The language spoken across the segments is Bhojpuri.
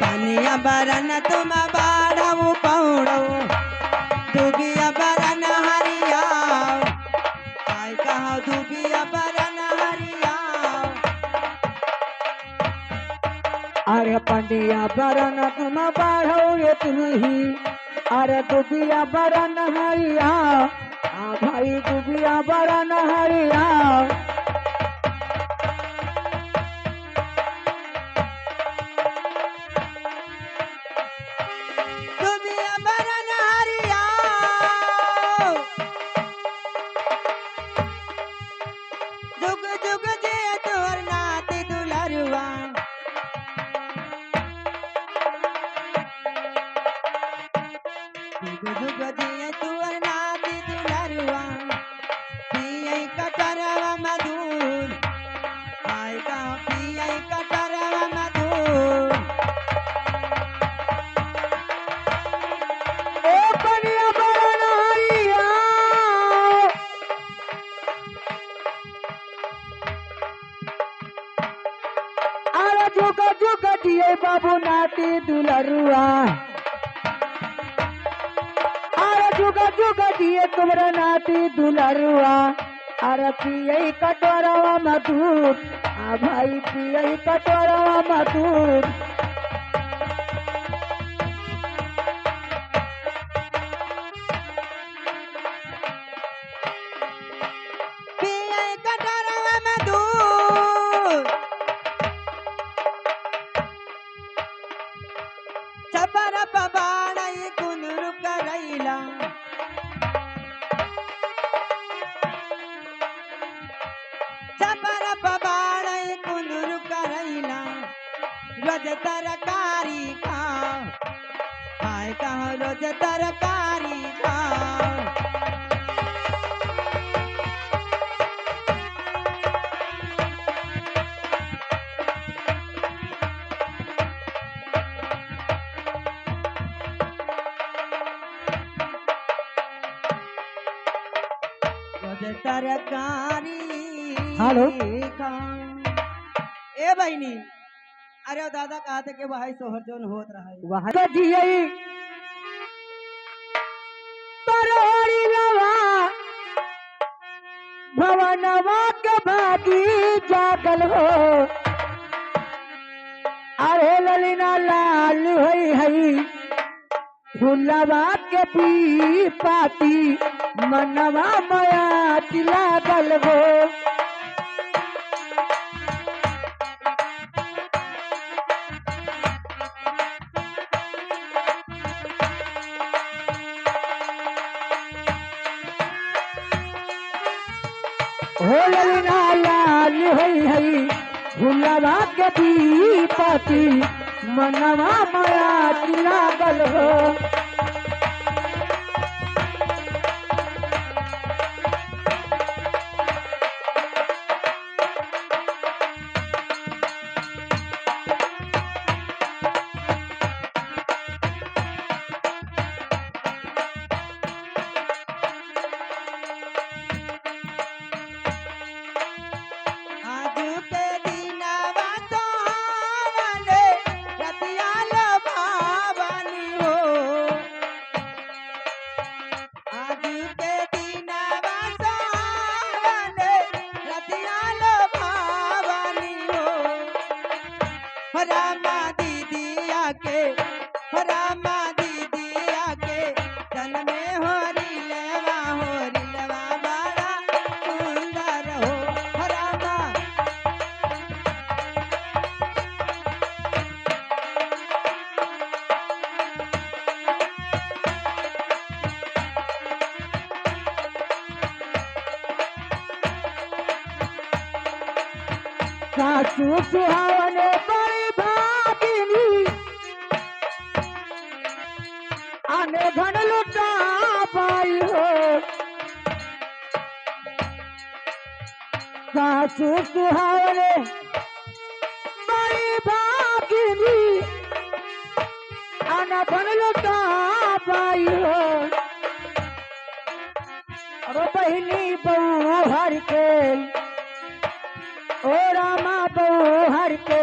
पानिया बरन तुम बाढ़ऊ पौड़ो दुबिया बरन हरिया आय कहा दुबिया बरन हरिया। अरे पंडिया बरन तुम बाढ़ो तुही अरे दुबिया बरन हरिया हाँ भाई दुबिया बरन हरिया। दुबिया बरन हरिया जुग जुग जे तोहर नाती दुलरुआ जुग जुग जे तोहर नाती दुलरुआ पियै कटरवा मधुर आय का पियै कटरवा मधुर। ओ पंडिया बरन हरिया अरे जुग जुग दिए बाबू नाती दुलरुआ अरे जुग जुग दिए तुम्हारा नाती दुलरुआ अरे पियई कटोरवा मधुर आ भाई पियई कटोरवा मधुर। पियै कटरवा मधुर चपर पबाड़ई कुंदरू करैला चपर पबाड़ई कुंदरू करैला रोज तरकारी खाओ आय कहो रोज तरकारी खाओ। रोज तरकारी हेलो। खाओ। ए बहनी अरे वो दादा कहा थे कि भाई सोहर जोन होत रहा है वहाँ तो जियई तोरी लवा भवनवा के भागी जागल हो अरे ललिना लाल होई हई फुलवा के पी पाती मनवा माया लागल हो। हो ललिना लाल होई हई फुलवा के पी पाती मनवा माया लागल हो। आजू के दिनवा सोहावने रतिया लभावनी हो आजू के दिनवा सोहावने रतिया लभावनी हो। रामा दीदिया के रामा दीदिया के जन्मे होरी लेवा बड़ा सुंदर हो रामा। सासू सुहावने बड़ी भागिनी आने धन लुटा पाई हो सासू सुहावने बड़ी भागिनी आना धन लुटा पाई हो। अरे बहिनी बहू हर के, ओ रामा बहू हर के,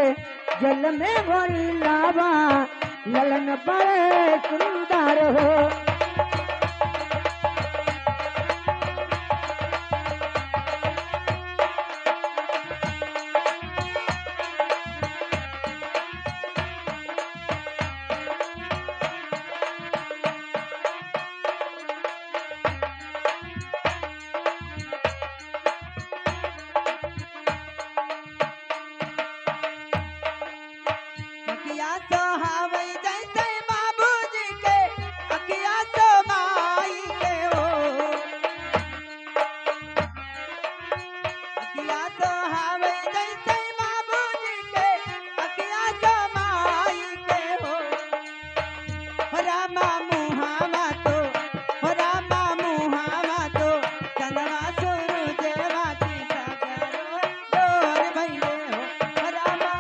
जल में भरी लावा, ललन बड़े सुंदर हो। अखिया सोहावे जैसे बाबूजी के, अखिया सो माई के हो। अखिया सोहावे जैसे बाबूजी के, अखिया सो माई के हो। हो रामा मुहावा तो, हो रामा मुहावा तो, चंदवा सूरजवा की सगरो डोर भइले हो। हो रामा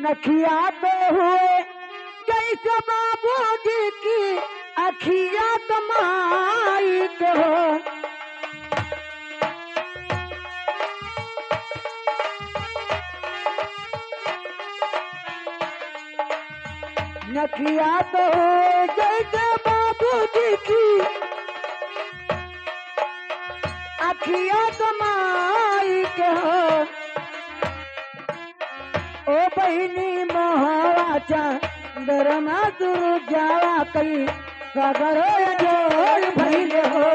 नखिया तो हुए जैसे बाबूजी की, अखिया कमाई के हो। नखिया तो हुए जैसे बाबूजी की, अखिया कमाई के हो। ओ बहिनी मोहवाचा दरमा सुरु जावा कई, सगरो जोर भइले हो।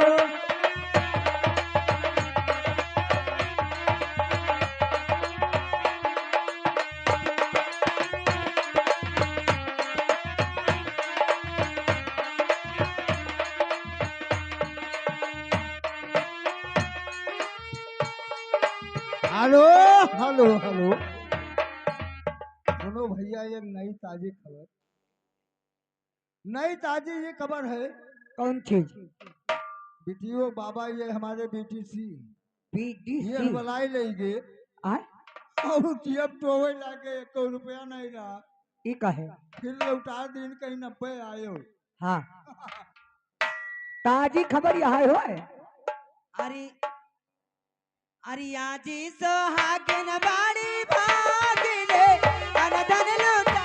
हेलो हेलो हेलो, सुनो भैया, ये नई ताजी खबर, नई ताजी ये खबर है। कौन चीज? बीटीओ बाबा ये हमारे बीटीसी ये बीडीसी? बुलाई लेंगे आय और जब टोवे लागे 1 रुपया नहीं रहा, ई कहे? फिर लौटा दिन कहीं 90 आयो। हाँ, ताजी खबर यहाँ हो है। अरे अरियाजी सोहागिन बाड़ी भागिले, अनधन लूटा।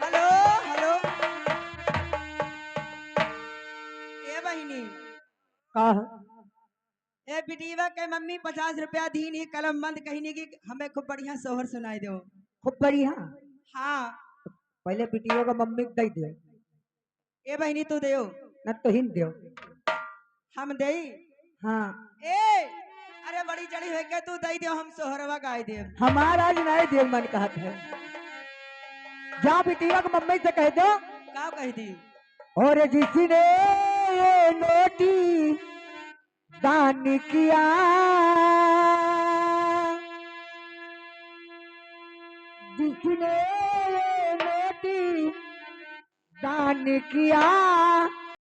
हेलो हेलो, ए बहिनी, कहा? ए बिटिया के मम्मी 50 रुपया दीन ही कलम बंद कहनी की हमें खूब बढ़िया सोहर सुनाई दो। खूब बढ़िया। हाँ पहले बिटिया का मम्मी को दे दो, ए बहिनी तू देओ, न तो हिंद दो। हम देई। हाँ, ए अरे बड़ी चढ़ी है के तू दई दो, हम सोहरवा गाय दे। हमारा आज नहीं देव मन कहत है। जा बिटिया की मम्मी से कह दो, का कह दी? और जिसने ये नोटी दान किया, जिसने ये नोटी दान किया,